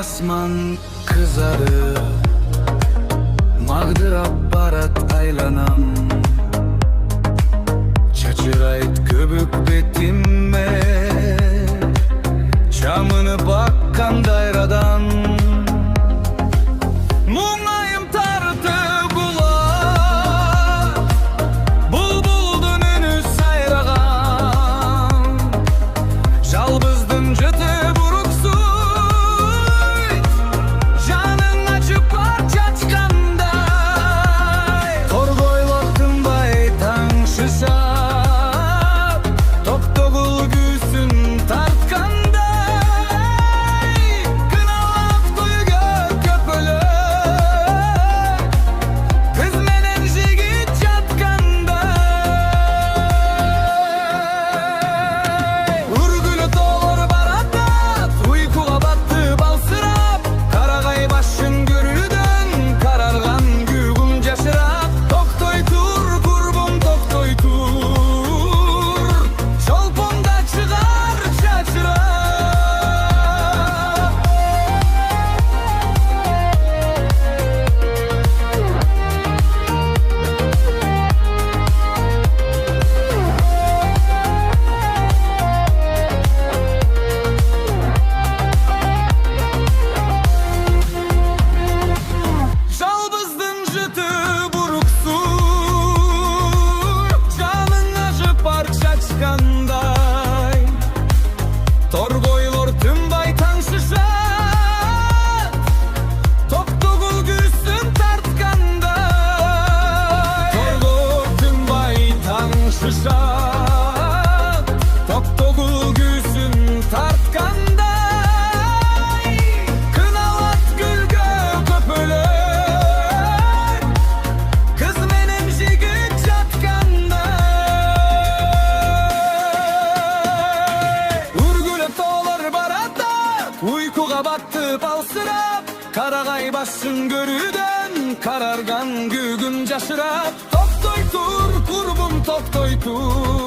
asman kızarı, mağdırap barat aylanam. Çaçırayt köbük betimme, çamını bakkan dayradan. Muңайым tartı kulak, bulbuldun ünü sayrağan. Жалбыздың жыты буруксуй, жаның açıp parçaçkanday. Torgoylok tınbay taң şışap, топ-тогул күүсүн тарткандай. Кыналап күйгө көпөлөк, кыз менен жигит жаткандай. Үргүлү тоолор баратат, уйкуга батты балсырап. Карагай башын көрүүдөн карарган күүгүм жашырап. Токтой тур курбум, токтой тур, чолпонда чыгар чачырап. Жалбыздың жыты буруксуй, жаның ажып парчачкандай. Торгойлор тынбай таң шышат, топ-тогул күүсүн тарткандай. Торгойлор тынбай таң шышат, топ-тогул күүсүн тарткандай. Кыналат гүлгө көпөлөк, кыз менен жигит жаткандай. Үргүлөп тоолор баратат, уйкуга батты балсырап. Карагай башын көрүүдөн карарган күүгүм жашырап. Токтой тур курбум, токтой тур,